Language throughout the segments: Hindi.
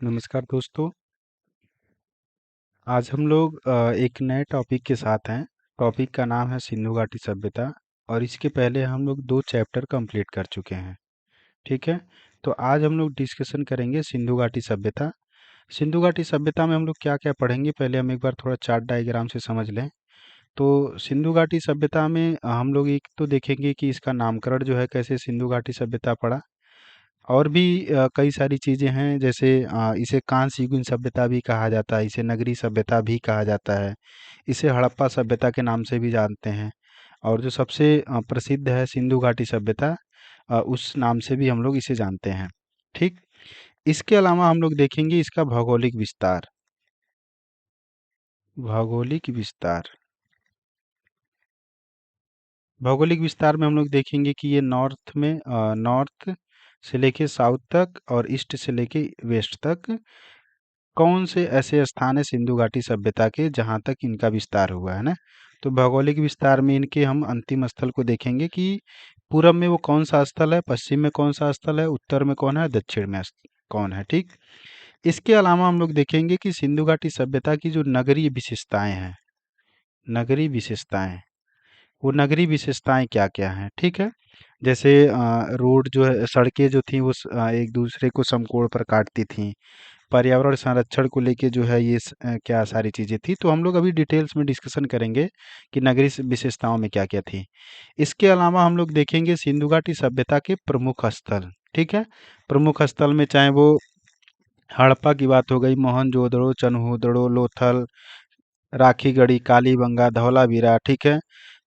नमस्कार दोस्तों। आज हम लोग एक नए टॉपिक के साथ हैं। टॉपिक का नाम है सिंधु घाटी सभ्यता। और इसके पहले हम लोग 2 चैप्टर कंप्लीट कर चुके हैं। ठीक है। तो आज हम लोग डिस्कशन करेंगे सिंधु घाटी सभ्यता। सिंधु घाटी सभ्यता में हम लोग क्या क्या पढ़ेंगे, पहले हम एक बार थोड़ा चार्ट डायग्राम से समझ लें। तो सिंधु घाटी सभ्यता में हम लोग एक तो देखेंगे कि इसका नामकरण जो है कैसे सिंधु घाटी सभ्यता पड़ा। और भी कई सारी चीज़ें हैं, जैसे इसे कांस्य युगीन सभ्यता भी कहा जाता है, इसे नगरी सभ्यता भी कहा जाता है, इसे हड़प्पा सभ्यता के नाम से भी जानते हैं। और जो सबसे प्रसिद्ध है सिंधु घाटी सभ्यता, उस नाम से भी हम लोग इसे जानते हैं। ठीक। इसके अलावा हम लोग देखेंगे इसका भौगोलिक विस्तार। भौगोलिक विस्तार। भौगोलिक विस्तार में हम लोग देखेंगे कि ये नॉर्थ से लेके साउथ तक और ईस्ट से लेके वेस्ट तक कौन से ऐसे स्थान है सिंधु घाटी सभ्यता के जहाँ तक इनका विस्तार हुआ है ना। तो भौगोलिक विस्तार में इनके हम अंतिम स्थल को देखेंगे कि पूरब में वो कौन सा स्थल है, पश्चिम में कौन सा स्थल है, उत्तर में कौन है, दक्षिण में कौन है। ठीक। इसके अलावा हम लोग देखेंगे कि सिंधु घाटी सभ्यता की जो नगरीय विशेषताएं हैं, नगरीय विशेषताएं, वो नगरीय विशेषताएं क्या क्या हैं। ठीक है। जैसे रोड जो है, सड़कें जो थी वो एक दूसरे को समकोण पर काटती थी। पर्यावरण संरक्षण को लेके जो है ये क्या सारी चीज़ें थी। तो हम लोग अभी डिटेल्स में डिस्कशन करेंगे कि नगरीय विशेषताओं में क्या क्या थी। इसके अलावा हम लोग देखेंगे सिंधु घाटी सभ्यता के प्रमुख स्थल। ठीक है। प्रमुख स्थल में चाहे वो हड़प्पा की बात हो गई, मोहनजोदड़ो, चनहूदड़ो, लोथल, राखीगढ़ी, कालीबंगा, धौलावीरा, ठीक है,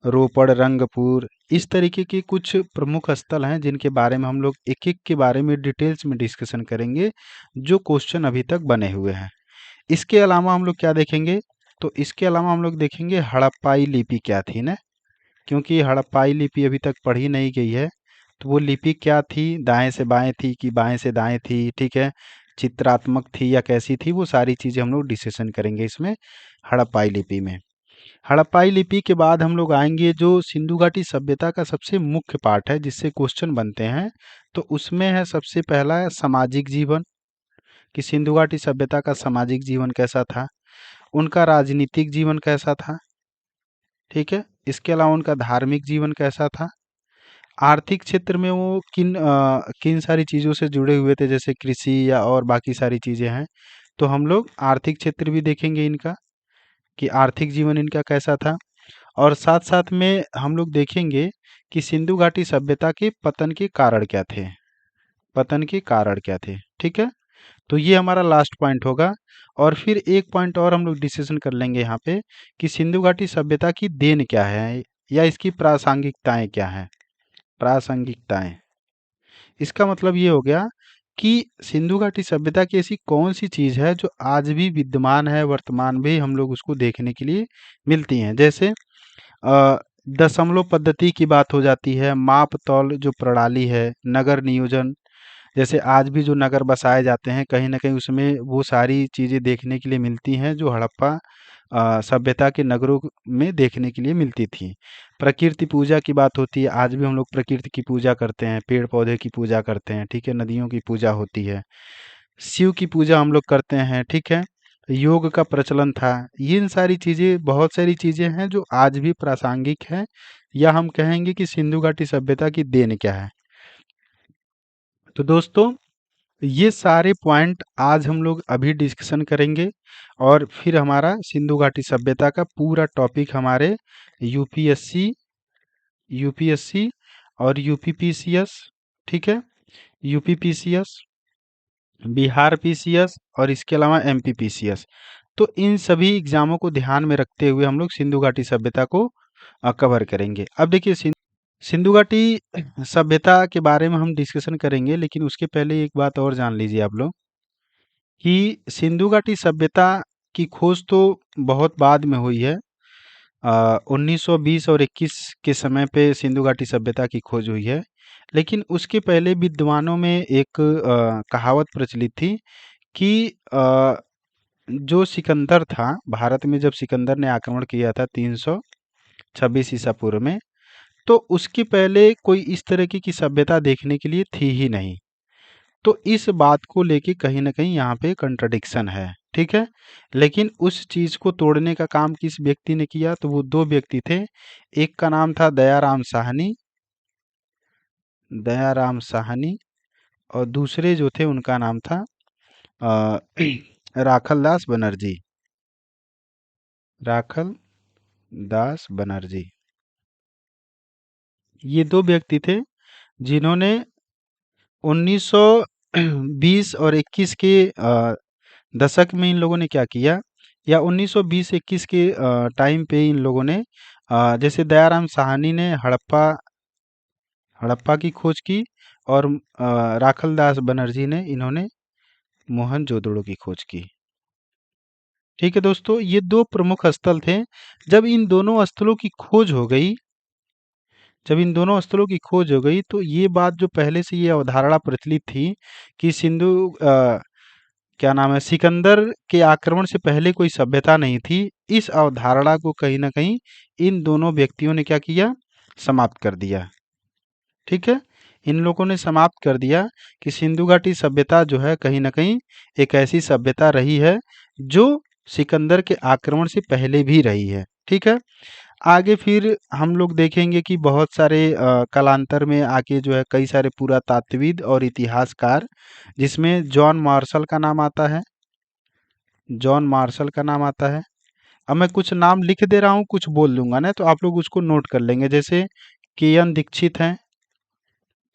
रोपड़, रंगपुर, इस तरीके के कुछ प्रमुख स्थल हैं जिनके बारे में हम लोग एक एक के बारे में डिटेल्स में डिस्कशन करेंगे, जो क्वेश्चन अभी तक बने हुए हैं। इसके अलावा हम लोग क्या देखेंगे, तो इसके अलावा हम लोग देखेंगे हड़प्पाई लिपि क्या थी ना, क्योंकि हड़प्पाई लिपि अभी तक पढ़ी नहीं गई है। तो वो लिपि क्या थी, दाएं से बाएं थी कि बाएं से दाएं थी, ठीक है, चित्रात्मक थी या कैसी थी, वो सारी चीज़ें हम लोग डिस्कशन करेंगे इसमें हड़प्पाई लिपि में। हड़प्पाई लिपि के बाद हम लोग आएंगे जो सिंधु घाटी सभ्यता का सबसे मुख्य पार्ट है जिससे क्वेश्चन बनते हैं। तो उसमें है सबसे पहला है सामाजिक जीवन, कि सिंधु घाटी सभ्यता का सामाजिक जीवन कैसा था, उनका राजनीतिक जीवन कैसा था, ठीक है, इसके अलावा उनका धार्मिक जीवन कैसा था, आर्थिक क्षेत्र में वो किन सारी चीज़ों से जुड़े हुए थे, जैसे कृषि या और बाकी सारी चीज़ें हैं। तो हम लोग आर्थिक क्षेत्र भी देखेंगे इनका, कि आर्थिक जीवन इनका कैसा था। और साथ साथ में हम लोग देखेंगे कि सिंधु घाटी सभ्यता के पतन के कारण क्या थे, पतन के कारण क्या थे। ठीक है। तो ये हमारा लास्ट पॉइंट होगा। और फिर एक पॉइंट और हम लोग डिस्कशन कर लेंगे यहाँ पे, कि सिंधु घाटी सभ्यता की देन क्या है या इसकी प्रासंगिकताएं क्या हैं। प्रासंगिकताएं, इसका मतलब ये हो गया कि सिंधु घाटी सभ्यता की ऐसी कौन सी चीज़ है जो आज भी विद्यमान है, वर्तमान में हम लोग उसको देखने के लिए मिलती हैं। जैसे अ, दशमलव पद्धति की बात हो जाती है, माप तौल जो प्रणाली है, नगर नियोजन, जैसे आज भी जो नगर बसाए जाते हैं कहीं ना कहीं उसमें वो सारी चीज़ें देखने के लिए मिलती हैं जो हड़प्पा सभ्यता के नगरों में देखने के लिए मिलती थी। प्रकृति पूजा की बात होती है, आज भी हम लोग प्रकृति की पूजा करते हैं, पेड़ पौधे की पूजा करते हैं, ठीक है, नदियों की पूजा होती है, शिव की पूजा हम लोग करते हैं, ठीक है, योग का प्रचलन था। ये इन सारी चीज़ें, बहुत सारी चीज़ें हैं जो आज भी प्रासंगिक हैं, या हम कहेंगे कि सिंधु घाटी सभ्यता की देन क्या है। तो दोस्तों, ये सारे पॉइंट आज हम लोग अभी डिस्कशन करेंगे। और फिर हमारा सिंधु घाटी सभ्यता का पूरा टॉपिक हमारे यूपीएससी यूपीएससी और यूपीपीसीएस, ठीक है, यूपीपीसीएस, बिहार पीसीएस और इसके अलावा एमपीपीसीएस, तो इन सभी एग्जामों को ध्यान में रखते हुए हम लोग सिंधु घाटी सभ्यता को कवर करेंगे। अब देखिए सिंधु घाटी सभ्यता के बारे में हम डिस्कशन करेंगे, लेकिन उसके पहले एक बात और जान लीजिए आप लोग, कि सिंधु घाटी सभ्यता की खोज तो बहुत बाद में हुई है। 1920 और 21 के समय पे सिंधु घाटी सभ्यता की खोज हुई है। लेकिन उसके पहले विद्वानों में एक कहावत प्रचलित थी कि जो सिकंदर था, भारत में जब सिकंदर ने आक्रमण किया था 326 ईसा पूर्व में, तो उसके पहले कोई इस तरह की सभ्यता देखने के लिए थी ही नहीं। तो इस बात को लेके कहीं न कहीं यहाँ पे कंट्राडिक्शन है, ठीक है? लेकिन उस चीज़ को तोड़ने का काम किस व्यक्ति ने किया? तो वो 2 व्यक्ति थे। एक का नाम था दयाराम साहनी और दूसरे जो थे उनका नाम था अ, राखल दास बनर्जी। राखल दास बनर्जी। ये 2 व्यक्ति थे जिन्होंने 1920 और 21 के दशक में इन लोगों ने क्या किया, या 1920-21 के टाइम पे इन लोगों ने जैसे दयाराम साहनी ने हड़प्पा हड़प्पा की खोज की और राखल दास बनर्जी ने इन्होंने मोहनजोदड़ो की खोज की। ठीक है दोस्तों, ये 2 प्रमुख स्थल थे। जब इन दोनों स्थलों की खोज हो गई जब इन दोनों स्थलों की खोज हो गई तो ये बात जो पहले से ये अवधारणा प्रचलित थी कि क्या नाम है, सिकंदर के आक्रमण से पहले कोई सभ्यता नहीं थी। इस अवधारणा को कहीं न कहीं इन दोनों व्यक्तियों ने क्या किया? समाप्त कर दिया। ठीक है? इन लोगों ने समाप्त कर दिया कि सिंधु घाटी सभ्यता जो है कहीं न कहीं एक ऐसी सभ्यता रही है जो सिकंदर के आक्रमण से पहले भी रही है। ठीक है? आगे फिर हम लोग देखेंगे कि बहुत सारे कालांतर में आके जो है कई सारे पुरातात्विद और इतिहासकार, जिसमें जॉन मार्शल का नाम आता है। जॉन मार्शल का नाम आता है। अब मैं कुछ नाम लिख दे रहा हूँ, कुछ बोल दूंगा ना, तो आप लोग उसको नोट कर लेंगे। जैसे केएन दीक्षित हैं,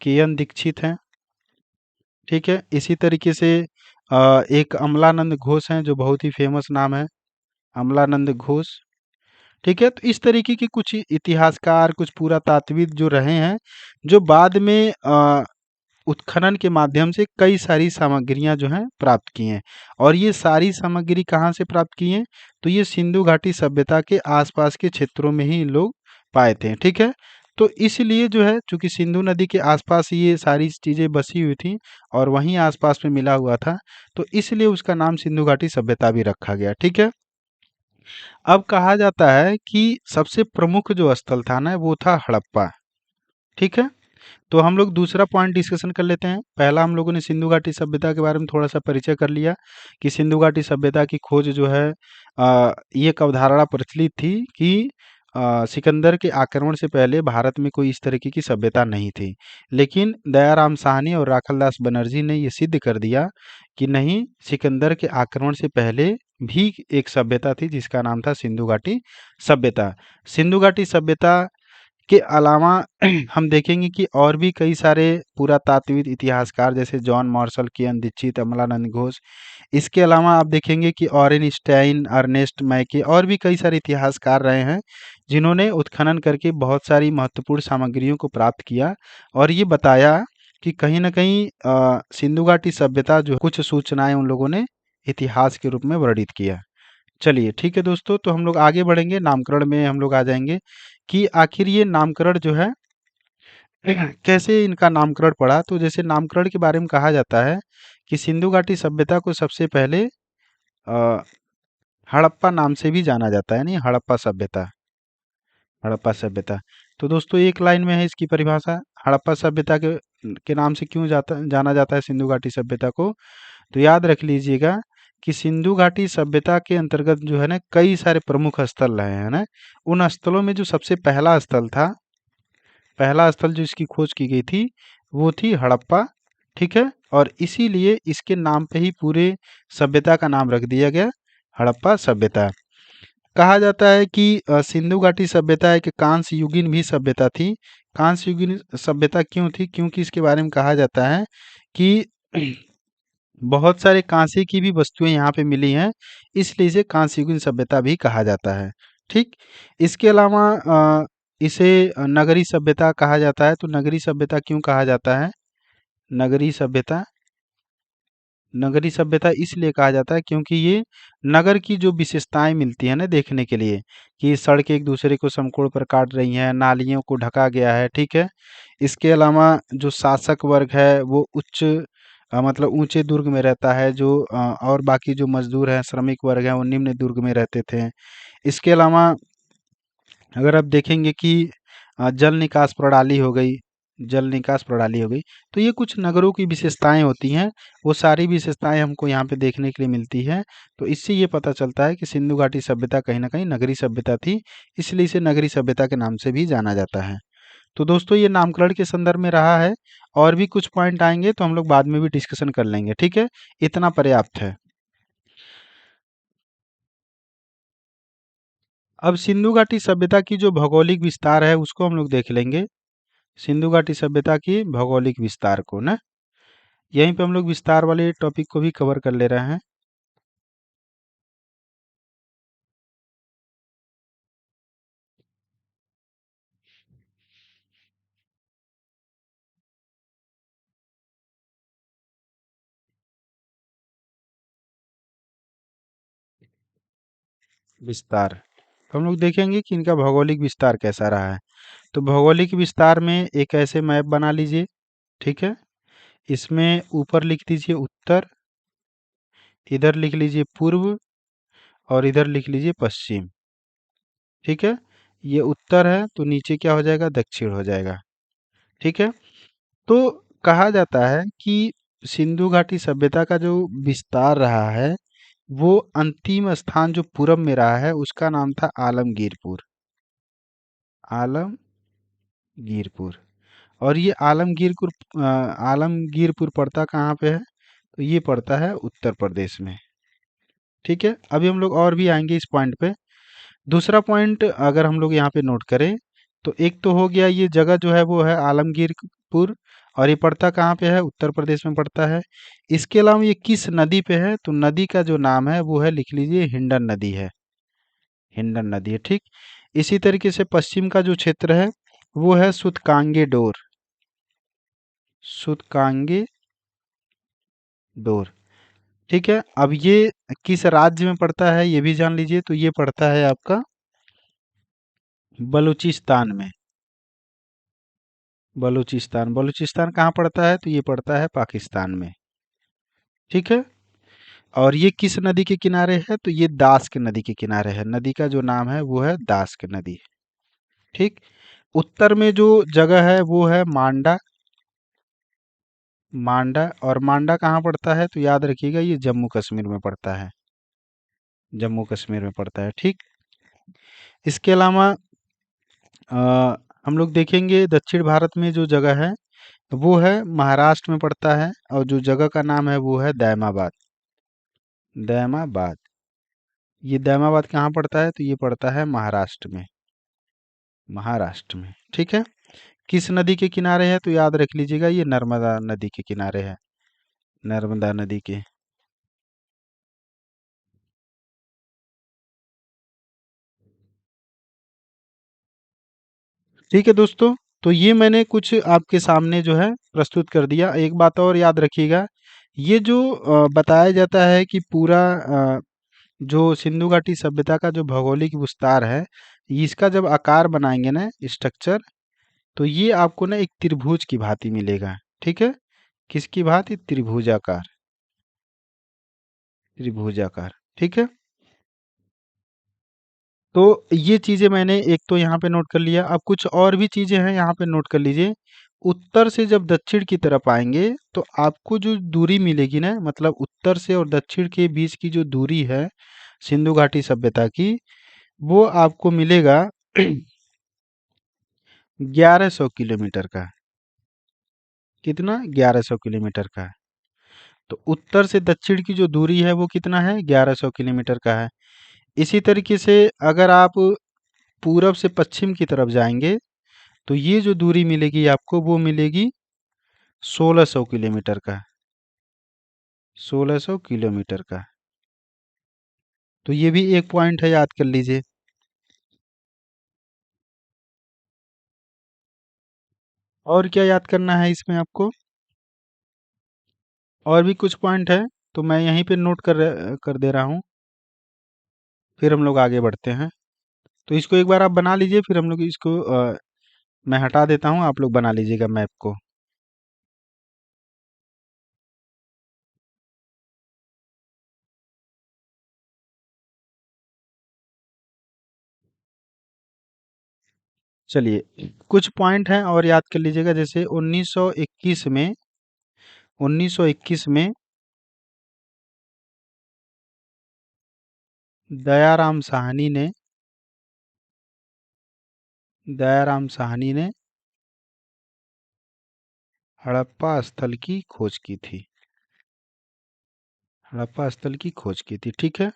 केएन दीक्षित हैं। ठीक है, इसी तरीके से एक अमलानंद घोष हैं जो बहुत ही फेमस नाम है, अमलानंद घोष। ठीक है, तो इस तरीके के कुछ इतिहासकार, कुछ पुरातात्विद जो रहे हैं, जो बाद में उत्खनन के माध्यम से कई सारी सामग्रियां जो हैं प्राप्त की हैं। और ये सारी सामग्री कहाँ से प्राप्त की हैं? तो ये सिंधु घाटी सभ्यता के आसपास के क्षेत्रों में ही लोग पाए थे। ठीक है, तो इसलिए जो है, चूंकि सिंधु नदी के आसपास ये सारी चीजें बसी हुई थी और वहीं आसपास में मिला हुआ था, तो इसलिए उसका नाम सिंधु घाटी सभ्यता भी रखा गया। ठीक है, अब कहा जाता है कि सबसे प्रमुख जो स्थल था ना, वो था हड़प्पा। ठीक है, तो हम लोग दूसरा पॉइंट डिस्कशन कर लेते हैं। पहला हम लोगों ने सिंधु घाटी सभ्यता के बारे में थोड़ा सा परिचय कर लिया कि सिंधु घाटी सभ्यता की खोज जो है, ये एक अवधारणा प्रचलित थी कि सिकंदर के आक्रमण से पहले भारत में कोई इस तरीके की सभ्यता नहीं थी। लेकिन दयाराम साहनी और राखलदास बनर्जी ने ये सिद्ध कर दिया कि नहीं, सिकंदर के आक्रमण से पहले भी एक सभ्यता थी जिसका नाम था सिंधु घाटी सभ्यता। सिंधु घाटी सभ्यता के अलावा हम देखेंगे कि और भी कई सारे पुरातात्विद इतिहासकार जैसे जॉन मार्शल, कियान दीक्षित, अमलानंद घोष, इसके अलावा आप देखेंगे कि ऑरेन स्टाइन, अर्नेस्ट मैके और भी कई सारे इतिहासकार रहे हैं जिन्होंने उत्खनन करके बहुत सारी महत्वपूर्ण सामग्रियों को प्राप्त किया और ये बताया कि कहीं न कहीं सिंधु घाटी सभ्यता जो कुछ सूचनाएं उन लोगों ने इतिहास के रूप में वर्णित किया। चलिए ठीक है दोस्तों, तो हम लोग आगे बढ़ेंगे, नामकरण में हम लोग आ जाएंगे कि आखिर ये नामकरण जो है कैसे इनका नामकरण पड़ा। तो जैसे नामकरण के बारे में कहा जाता है कि सिंधु घाटी सभ्यता को सबसे पहले अ, हड़प्पा नाम से भी जाना जाता है, नहीं, हड़प्पा सभ्यता, हड़प्पा सभ्यता। तो दोस्तों एक लाइन में है इसकी परिभाषा। हड़प्पा सभ्यता के नाम से क्यों जाना जाता है सिंधु घाटी सभ्यता को? तो याद रख लीजिएगा कि सिंधु घाटी सभ्यता के अंतर्गत जो है ना कई सारे प्रमुख स्थल रहे हैं ना। उन स्थलों में जो सबसे पहला स्थल था, पहला स्थल जो इसकी खोज की गई थी, वो थी हड़प्पा। ठीक है, और इसीलिए इसके नाम पे ही पूरे सभ्यता का नाम रख दिया गया, हड़प्पा सभ्यता। कहा जाता है कि सिंधु घाटी सभ्यता एक कांस्य युगीन भी सभ्यता थी। कांस्य युगीन सभ्यता क्यों थी? क्योंकि इसके बारे में कहा जाता है कि बहुत सारे कांसे की भी वस्तुएं यहाँ पे मिली हैं, इसलिए इसे कांस्य युगीन सभ्यता भी कहा जाता है। ठीक, इसके अलावा इसे नगरी सभ्यता कहा जाता है। तो नगरी सभ्यता क्यों कहा जाता है? नगरी सभ्यता, नगरी सभ्यता इसलिए कहा जाता है क्योंकि ये नगर की जो विशेषताएं मिलती है ना देखने के लिए, कि सड़कें एक दूसरे को समकोण पर काट रही हैं, नालियों को ढका गया है। ठीक है, इसके अलावा जो शासक वर्ग है वो उच्च मतलब ऊंचे दुर्ग में रहता है, जो और बाकी जो मजदूर हैं, श्रमिक वर्ग हैं, वो निम्न दुर्ग में रहते थे। इसके अलावा अगर आप देखेंगे कि जल निकास प्रणाली हो गई, जल निकास प्रणाली हो गई। तो ये कुछ नगरों की विशेषताएं होती हैं, वो सारी विशेषताएं हमको यहाँ पे देखने के लिए मिलती है। तो इससे ये पता चलता है कि सिंधु घाटी सभ्यता कहीं ना कहीं नगरी सभ्यता थी, इसलिए इसे नगरी सभ्यता के नाम से भी जाना जाता है। तो दोस्तों ये नामकरण के संदर्भ में रहा है, और भी कुछ पॉइंट आएंगे तो हम लोग बाद में भी डिस्कशन कर लेंगे, ठीक है। इतना पर्याप्त है। अब सिंधु घाटी सभ्यता की जो भौगोलिक विस्तार है उसको हम लोग देख लेंगे। सिंधु घाटी सभ्यता की भौगोलिक विस्तार को ना, यहीं पे हम लोग विस्तार वाले टॉपिक को भी कवर कर ले रहे हैं। विस्तार तो हम लोग देखेंगे कि इनका भौगोलिक विस्तार कैसा रहा है। तो भौगोलिक विस्तार में एक ऐसे मैप बना लीजिए, ठीक है। इसमें ऊपर लिख दीजिए उत्तर, इधर लिख लीजिए पूर्व, और इधर लिख लीजिए पश्चिम, ठीक है। ये उत्तर है तो नीचे क्या हो जाएगा, दक्षिण हो जाएगा, ठीक है। तो कहा जाता है कि सिंधु घाटी सभ्यता का जो विस्तार रहा है, वो अंतिम स्थान जो पूरब में रहा है उसका नाम था आलमगीरपुर। आलमगीरपुर। और ये आलमगीरपुर पड़ता कहाँ पे है, तो ये पड़ता है उत्तर प्रदेश में, ठीक है। अभी हम लोग और भी आएंगे इस पॉइंट पे। दूसरा पॉइंट अगर हम लोग यहाँ पे नोट करें, तो एक तो हो गया ये जगह जो है वो है आलमगीरपुर, और ये पड़ता कहाँ पे है, उत्तर प्रदेश में पड़ता है। इसके अलावा ये किस नदी पे है, तो नदी का जो नाम है वो है, लिख लीजिए हिंडन नदी है, हिंडन नदी है, ठीक। इसी तरीके से पश्चिम का जो क्षेत्र है वो है सुतकांगे डोर, सुतकांगे डोर, ठीक है। अब ये किस राज्य में पड़ता है ये भी जान लीजिए, तो ये पड़ता है आपका बलूचिस्तान में। बलूचिस्तान, बलूचिस्तान कहाँ पड़ता है, तो ये पड़ता है पाकिस्तान में, ठीक है। और ये किस नदी के किनारे है, तो ये दास के नदी के किनारे है। नदी का जो नाम है वो है दास के नदी, ठीक। उत्तर में जो जगह है वो है मांडा, मांडा। और मांडा कहाँ पड़ता है, तो याद रखिएगा ये जम्मू कश्मीर में पड़ता है, जम्मू कश्मीर में पड़ता है, ठीक। इसके अलावा हम लोग देखेंगे दक्षिण भारत में जो जगह है वो है महाराष्ट्र में पड़ता है, और जो जगह का नाम है वो है दैमाबाद, दैमाबाद। ये दैमाबाद कहाँ पड़ता है, तो ये पड़ता है महाराष्ट्र में, महाराष्ट्र में, ठीक है। किस नदी के किनारे है, तो याद रख लीजिएगा ये नर्मदा नदी के किनारे है, नर्मदा नदी के। ठीक है दोस्तों, तो ये मैंने कुछ आपके सामने जो है प्रस्तुत कर दिया। एक बात और याद रखिएगा, ये जो बताया जाता है कि पूरा जो सिंधु घाटी सभ्यता का जो भौगोलिक विस्तार है, इसका जब आकार बनाएंगे ना, स्ट्रक्चर, तो ये आपको ना एक त्रिभुज की भांति मिलेगा, ठीक है। किसकी भांति, त्रिभुजाकार, त्रिभुजाकार, ठीक है। तो ये चीजें मैंने एक तो यहाँ पे नोट कर लिया। अब कुछ और भी चीजें हैं यहाँ पे नोट कर लीजिए। उत्तर से जब दक्षिण की तरफ आएंगे तो आपको जो दूरी मिलेगी ना, मतलब उत्तर से और दक्षिण के बीच की जो दूरी है सिंधु घाटी सभ्यता की, वो आपको मिलेगा 1100 किलोमीटर का। कितना, 1100 किलोमीटर का। तो उत्तर से दक्षिण की जो दूरी है वो कितना है, 1100 किलोमीटर का है। इसी तरीके से अगर आप पूरब से पश्चिम की तरफ जाएंगे तो ये जो दूरी मिलेगी आपको वो मिलेगी 1600 किलोमीटर का, 1600 किलोमीटर का। तो ये भी एक पॉइंट है, याद कर लीजिए। और क्या याद करना है इसमें आपको, और भी कुछ पॉइंट है तो मैं यहीं पे नोट कर दे रहा हूँ, फिर हम लोग आगे बढ़ते हैं। तो इसको एक बार आप बना लीजिए, फिर हम लोग इसको मैं हटा देता हूँ, आप लोग बना लीजिएगा मैप को। चलिए कुछ पॉइंट हैं और याद कर लीजिएगा। जैसे 1921 में दयाराम साहनी ने दयाराम साहनी ने हड़प्पा स्थल की खोज की थी। हड़प्पा स्थल की खोज की थी, ठीक है।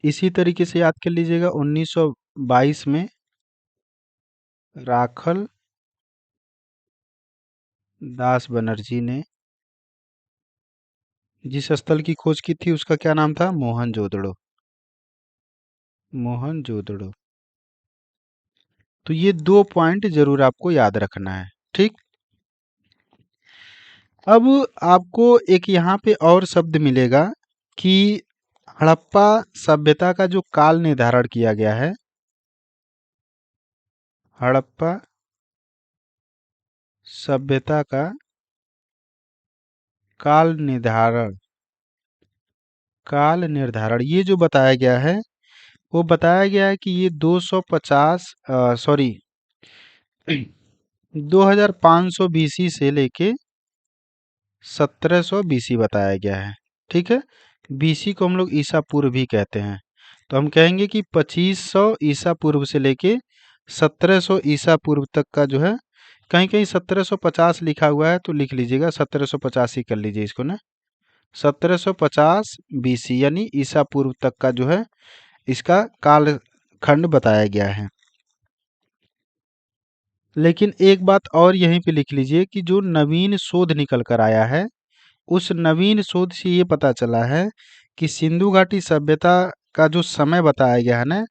इसी तरीके से याद कर लीजिएगा 1922 में राखल दास बनर्जी ने जिस स्थल की खोज की थी उसका क्या नाम था? मोहनजोदड़ो। मोहनजोदड़ो। तो ये दो पॉइंट जरूर आपको याद रखना है, ठीक। अब आपको एक यहाँ पे और शब्द मिलेगा कि हड़प्पा सभ्यता का जो काल निर्धारण किया गया है, हड़प्पा सभ्यता का काल निर्धारण ये जो बताया गया है, वो बताया गया है कि ये 250 सॉरी 2500 बीसी से लेके 1700 बीसी बताया गया है, ठीक है। बीसी को हम लोग ईसा पूर्व भी कहते हैं। तो हम कहेंगे कि 2500 ईसा पूर्व से लेके 1700 ईसा पूर्व तक का जो है, कहीं कहीं 1750 लिखा हुआ है तो लिख लीजिएगा 1750 ही कर लीजिए इसको ना। 1750 बीसी यानी ईसा पूर्व तक का जो है इसका काल खंड बताया गया है। लेकिन एक बात और यहीं पे लिख लीजिए कि जो नवीन शोध निकल कर आया है, उस नवीन शोध से ये पता चला है कि सिंधु घाटी सभ्यता का जो समय बताया गया है ना,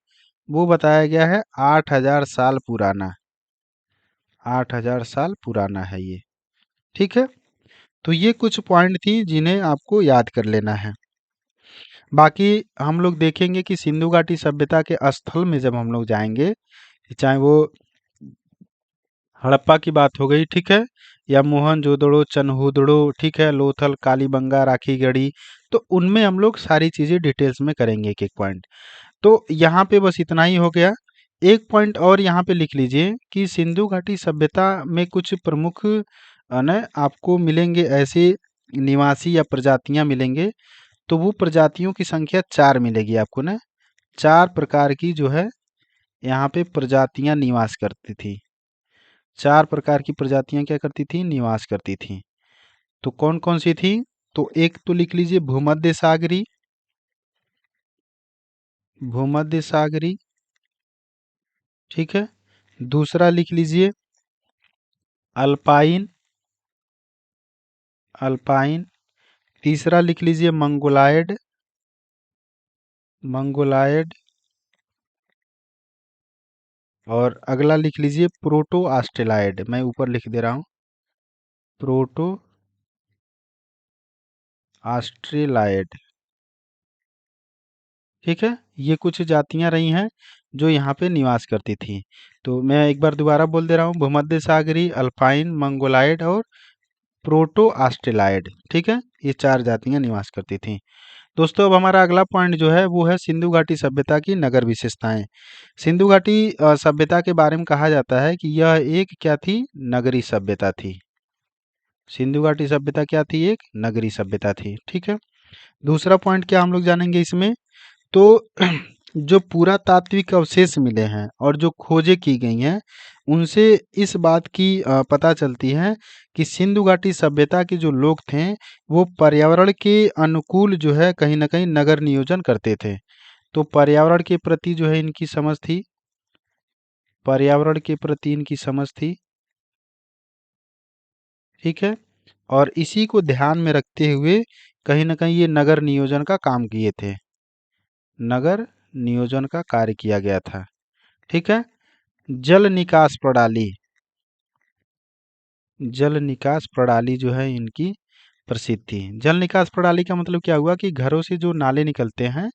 वो बताया गया है 8000 साल पुराना। 8000 साल पुराना है ये, ठीक है। तो ये कुछ पॉइंट थी जिन्हें आपको याद कर लेना है। बाकी हम लोग देखेंगे कि सिंधु घाटी सभ्यता के स्थल में जब हम लोग जाएंगे, चाहे वो हड़प्पा की बात हो गई, ठीक है, या मोहनजोदड़ो, चनहुदड़ो, ठीक है, लोथल, कालीबंगा, राखीगढ़ी, तो उनमें हम लोग सारी चीजें डिटेल्स में करेंगे एक एक पॉइंट। तो यहाँ पे बस इतना ही हो गया। एक पॉइंट और यहाँ पे लिख लीजिए कि सिंधु घाटी सभ्यता में कुछ प्रमुख न आपको मिलेंगे ऐसे निवासी या प्रजातियां मिलेंगे। तो वो प्रजातियों की संख्या 4 मिलेगी आपको ना। 4 प्रकार की जो है यहाँ पे प्रजातियां निवास करती थी। 4 प्रकार की प्रजातियां क्या करती थी? निवास करती थी। तो कौन कौन सी थी? तो एक तो लिख लीजिए भूमध्य सागरी। भूमध्य सागरी, ठीक है। दूसरा लिख लीजिए अल्पाइन। अल्पाइन। तीसरा लिख लीजिए मंगोलायड। मंगोलायड। और अगला लिख लीजिए प्रोटो ऑस्ट्रेलाइड। मैं ऊपर लिख दे रहा हूँ, प्रोटो ऑस्ट्रेलाइड, ठीक है। ये कुछ जातियां रही हैं जो यहाँ पे निवास करती थी। तो मैं एक बार दोबारा बोल दे रहा हूँ, भूमध्य सागरी, अल्पाइन, मंगोलायड और प्रोटो ऑस्ट्रेलाइड, ठीक है। ये 4 जातियां निवास करती थी। दोस्तों अब हमारा अगला पॉइंट जो है वो है सिंधु घाटी सभ्यता की नगर विशेषताएं। सिंधु घाटी सभ्यता के बारे में कहा जाता है कि यह एक क्या थी? नगरी सभ्यता थी। सिंधु घाटी सभ्यता क्या थी? एक नगरी सभ्यता थी, ठीक है। दूसरा पॉइंट क्या हम लोग जानेंगे इसमें? तो जो पुरातात्विक अवशेष मिले हैं और जो खोजें की गई हैं, उनसे इस बात की पता चलती है कि सिंधु घाटी सभ्यता के जो लोग थे वो पर्यावरण के अनुकूल जो है कहीं ना कहीं नगर नियोजन करते थे। तो पर्यावरण के प्रति जो है इनकी समझ थी, पर्यावरण के प्रति इनकी समझ थी, ठीक है। और इसी को ध्यान में रखते हुए कहीं ना कहीं ये नगर नियोजन का काम किए थे। नगर नियोजन का कार्य किया गया था, ठीक है। जल निकास प्रणाली, जल निकास प्रणाली जो है इनकी प्रसिद्ध थी। जल निकास प्रणाली का मतलब क्या हुआ कि घरों से जो नाले निकलते हैं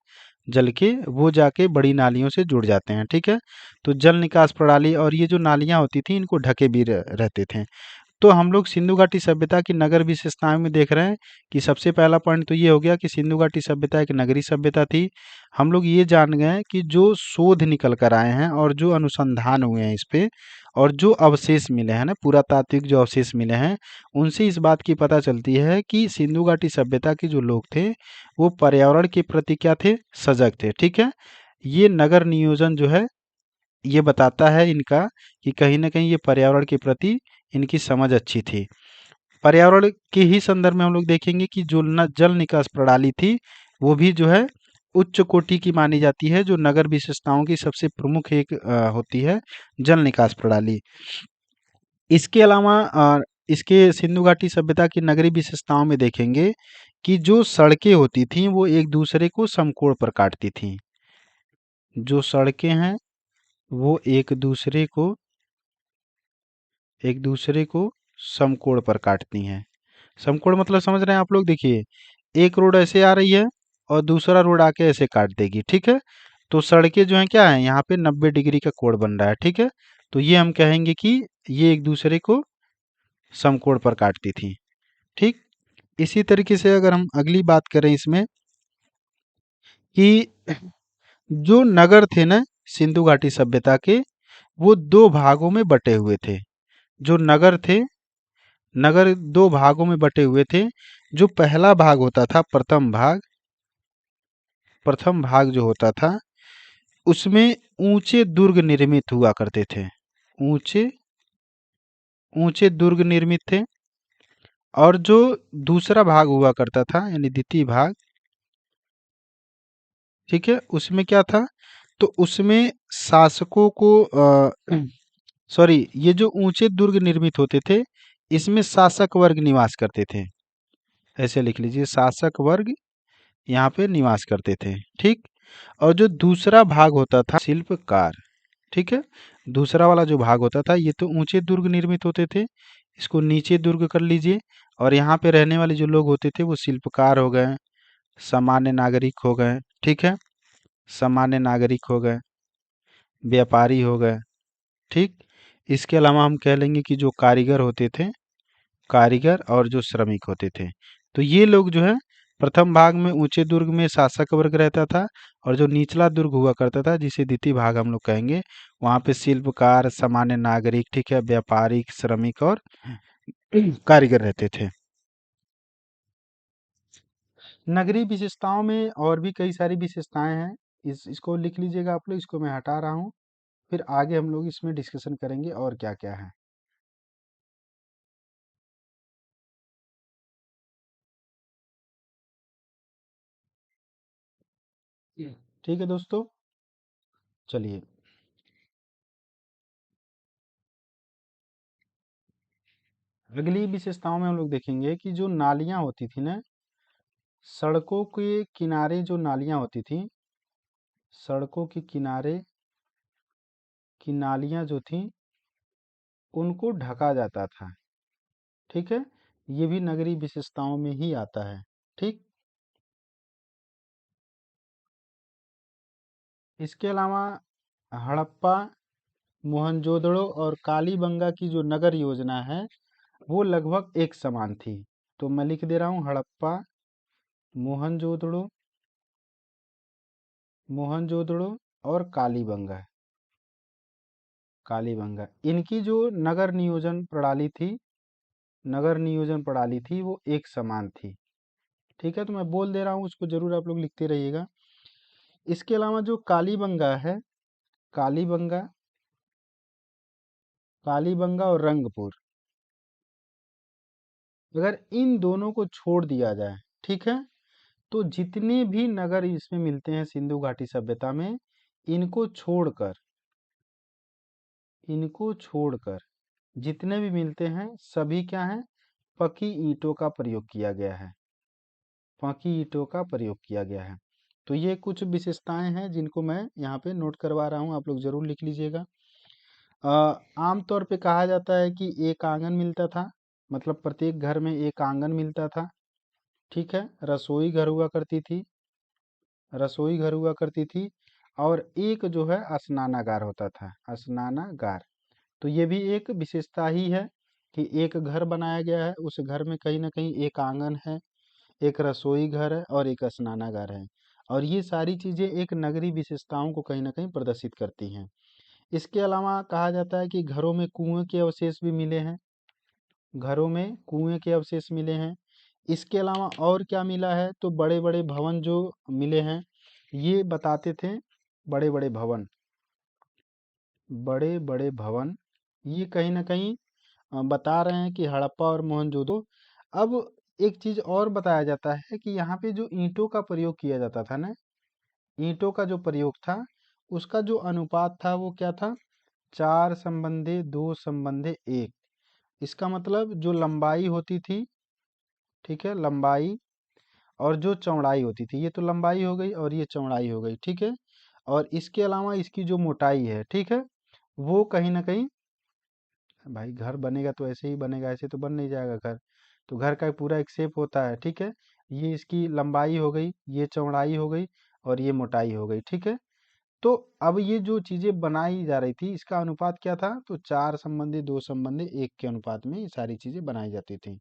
जल के, वो जाके बड़ी नालियों से जुड़ जाते हैं, ठीक है। तो जल निकास प्रणाली, और ये जो नालियां होती थी इनको ढके भी रहते थे। तो हम लोग सिंधु घाटी सभ्यता की नगर विशेषताओं में देख रहे हैं कि सबसे पहला पॉइंट तो ये हो गया कि सिंधु घाटी सभ्यता एक नगरीय सभ्यता थी। हम लोग ये जान गए हैं कि जो शोध निकल कर आए हैं और जो अनुसंधान हुए हैं इस पे और जो अवशेष मिले हैं ना, पुरातात्विक जो अवशेष मिले हैं, उनसे इस बात की पता चलती है कि सिंधु घाटी सभ्यता के जो लोग थे वो पर्यावरण के प्रति क्या थे, सजग थे। ठीक है, ये नगर नियोजन जो है ये बताता है इनका कि कहीं न कहीं ये पर्यावरण के प्रति इनकी समझ अच्छी थी। पर्यावरण के ही संदर्भ में हम लोग देखेंगे कि जो जल निकास प्रणाली थी, वो भी जो है उच्च कोटि की मानी जाती है, जो नगर विशेषताओं की सबसे प्रमुख एक होती है जल निकास प्रणाली। इसके अलावा इसके सिंधु घाटी सभ्यता की नगरीय विशेषताओं में देखेंगे कि जो सड़कें होती थीं, वो एक दूसरे को समकोण पर काटती थीं। जो सड़कें हैं, वो एक दूसरे को समकोण पर काटती हैं। समकोण मतलब समझ रहे हैं आप लोग? देखिए, एक रोड ऐसे आ रही है और दूसरा रोड आके ऐसे काट देगी। ठीक है, तो सड़कें जो हैं क्या है, यहाँ पे 90 डिग्री का कोण बन रहा है। ठीक है, तो ये हम कहेंगे कि ये एक दूसरे को समकोण पर काटती थी। ठीक, इसी तरीके से अगर हम अगली बात करें इसमें कि जो नगर थे ना सिंधु घाटी सभ्यता के, वो दो भागों में बटे हुए थे। जो नगर थे, नगर दो भागों में बटे हुए थे। जो पहला भाग होता था, प्रथम भाग जो होता था, उसमें ऊंचे दुर्ग निर्मित हुआ करते थे। ऊंचे ऊंचे दुर्ग निर्मित थे। और जो दूसरा भाग हुआ करता था यानी द्वितीय भाग, ठीक है, उसमें क्या था, तो उसमें शासकों को सॉरी, ये जो ऊंचे दुर्ग निर्मित होते थे, इसमें शासक वर्ग निवास करते थे। ऐसे लिख लीजिए, शासक वर्ग यहाँ पे निवास करते थे। ठीक, और जो दूसरा भाग होता था शिल्पकार। ठीक है, दूसरा वाला जो भाग होता था, ये तो ऊंचे दुर्ग निर्मित होते थे, इसको नीचे दुर्ग कर लीजिए। और यहाँ पे रहने वाले जो लोग होते थे वो शिल्पकार हो गए, सामान्य नागरिक हो गए। ठीक है, सामान्य नागरिक हो गए, व्यापारी हो गए। ठीक, इसके अलावा हम कह लेंगे कि जो कारीगर होते थे, कारीगर और जो श्रमिक होते थे, तो ये लोग जो है प्रथम भाग में ऊंचे दुर्ग में शासक वर्ग रहता था। और जो निचला दुर्ग हुआ करता था, जिसे द्वितीय भाग हम लोग कहेंगे, वहाँ पे शिल्पकार, सामान्य नागरिक, ठीक है, व्यापारिक, श्रमिक और कारीगर रहते थे। नगरीय विशेषताओं में और भी कई सारी विशेषताएं हैं। इसको लिख लीजिएगा आप लोग, इसको मैं हटा रहा हूँ। फिर आगे हम लोग इसमें डिस्कशन करेंगे और क्या क्या है। ठीक है दोस्तों, चलिए अगली विशेषताओं में हम लोग देखेंगे कि जो नालियाँ होती थी ना, सड़कों के किनारे जो नालियाँ होती थी, सड़कों के किनारे की नालियाँ जो थी, उनको ढका जाता था। ठीक है, ये भी नगरीय विशेषताओं में ही आता है। ठीक, इसके अलावा हड़प्पा, मोहनजोदड़ो और कालीबंगा की जो नगर योजना है, वो लगभग एक समान थी। तो मैं लिख दे रहा हूँ, हड़प्पा, मोहनजोदड़ो, मोहनजोदड़ो और कालीबंगा, कालीबंगा, इनकी जो नगर नियोजन प्रणाली थी, नगर नियोजन प्रणाली थी, वो एक समान थी। ठीक है, तो मैं बोल दे रहा हूँ, उसको जरूर आप लोग लिखते रहिएगा। इसके अलावा जो कालीबंगा है, कालीबंगा, कालीबंगा और रंगपुर, अगर इन दोनों को छोड़ दिया जाए, ठीक है, तो जितने भी नगर इसमें मिलते हैं सिंधु घाटी सभ्यता में, इनको छोड़कर इनको छोड़कर जितने भी मिलते हैं, सभी क्या हैं, पकी ईंटों का प्रयोग किया गया है। पकी ईंटों का प्रयोग किया गया है। तो ये कुछ विशेषताएं हैं जिनको मैं यहाँ पे नोट करवा रहा हूँ, आप लोग जरूर लिख लीजिएगा। आमतौर पे कहा जाता है कि एक आंगन मिलता था, मतलब प्रत्येक घर में एक आंगन मिलता था। ठीक है, रसोई घर हुआ करती थी, और एक जो है स्नानागार होता था, स्नानागार। तो ये भी एक विशेषता ही है। कि एक घर बनाया गया है, उस घर में कहीं ना कहीं एक आंगन है, एक रसोई घर है और एक स्नानागार है, और ये सारी चीजें एक नगरीय विशेषताओं को कहीं ना कहीं प्रदर्शित करती हैं। इसके अलावा कहा जाता है कि घरों में कुएं के अवशेष भी मिले हैं, घरों में कुएं के अवशेष मिले हैं। इसके अलावा और क्या मिला है, तो बड़े बड़े भवन जो मिले हैं, ये बताते थे, बड़े बड़े भवन, बड़े बड़े भवन, ये कहीं ना कहीं बता रहे हैं कि हड़प्पा और मोहनजोदड़ो। अब एक चीज और बताया जाता है कि यहाँ पे जो ईंटों का प्रयोग किया जाता था ना, ईंटों का जो प्रयोग था, उसका जो अनुपात था वो क्या था, 4:2:1। इसका मतलब जो लंबाई होती थी, ठीक है, लंबाई और जो चौड़ाई होती थी, ये तो लंबाई हो गई और ये चौड़ाई हो गई, ठीक है, और इसके अलावा इसकी जो मोटाई है, ठीक है, वो कहीं ना कहीं, भाई घर बनेगा तो ऐसे ही बनेगा, ऐसे तो बन नहीं जाएगा घर, तो घर का पूरा एक शेप होता है, ठीक है, ये इसकी लंबाई हो गई, ये चौड़ाई हो गई और ये मोटाई हो गई, ठीक है। तो अब ये जो चीजें बनाई जा रही थी, इसका अनुपात क्या था, तो 4:2:1 के अनुपात में ये सारी चीजें बनाई जाती थी,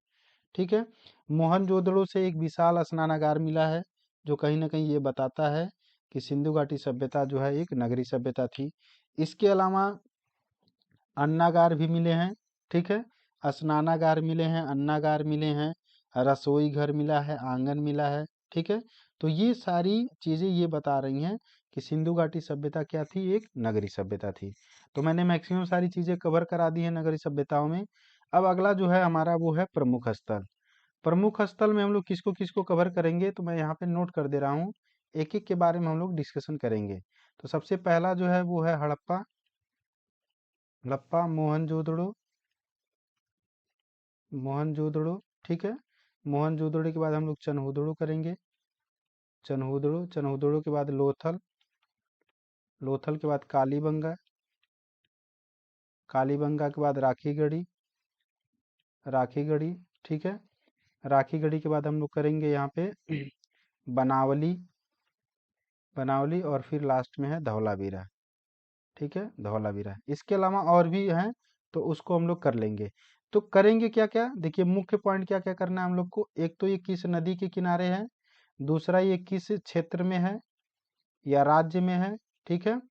ठीक है। मोहनजोदड़ो से एक विशाल स्नानागार मिला है, जो कहीं ना कहीं ये बताता है कि सिंधु घाटी सभ्यता जो है एक नगरीय सभ्यता थी। इसके अलावा अन्नागार भी मिले हैं, ठीक है, स्नानागार मिले हैं, अन्नागार मिले हैं, रसोई घर मिला है, आंगन मिला है, ठीक है। तो ये सारी चीजें ये बता रही हैं कि सिंधु घाटी सभ्यता क्या थी, एक नगरीय सभ्यता थी। तो मैंने मैक्सिमम सारी चीजें कवर करा दी हैं नगरीय सभ्यताओं में। अब अगला जो है हमारा वो है प्रमुख स्थल। प्रमुख स्थल में हम लोग किसको किसको कवर करेंगे, तो मैं यहाँ पे नोट कर दे रहा हूँ, एक एक के बारे में हम लोग डिस्कशन करेंगे। तो सबसे पहला जो है वो है हड़प्पा, हड़प्पा मोहनजोदड़ो, मोहनजोदड़ो, ठीक है। मोहनजोदड़ो के बाद हम लोग चनहुदड़ो करेंगे, चनहुदड़ो, चनहुदड़ो के बाद लोथल, लोथल के बाद कालीबंगा, कालीबंगा के बाद राखीगढ़ी, राखीगढ़ी, ठीक है। राखीगढ़ी के बाद हम लोग करेंगे यहाँ पे बनावली, बनावली, और फिर लास्ट में है धौलावीरा, ठीक है, धौलावीरा। इसके अलावा और भी हैं, तो उसको हम लोग कर लेंगे। तो करेंगे क्या क्या, देखिए मुख्य पॉइंट क्या क्या करना है हम लोग को, एक तो ये किस नदी के किनारे है, दूसरा ये किस क्षेत्र में है या राज्य में है, ठीक है,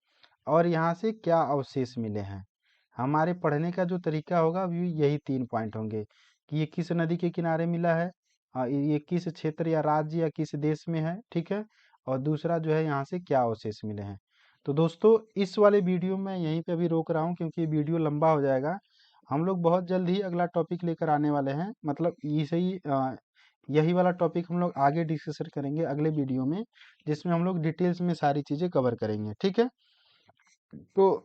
और यहाँ से क्या अवशेष मिले हैं। हमारे पढ़ने का जो तरीका होगा भी यही 3 पॉइंट होंगे, कि ये किस नदी के किनारे मिला है, ये किस क्षेत्र या राज्य या किस देश में है, ठीक है, और दूसरा जो है यहाँ से क्या अवशेष मिले हैं। तो दोस्तों इस वाले वीडियो में यहीं पे अभी रोक रहा हूँ, क्योंकि ये वीडियो लंबा हो जाएगा। हम लोग बहुत जल्द ही अगला टॉपिक लेकर आने वाले हैं, मतलब इसे ही यही वाला टॉपिक हम लोग आगे डिस्कशन करेंगे अगले वीडियो में, जिसमें हम लोग डिटेल्स में सारी चीज़ें कवर करेंगे, ठीक है। तो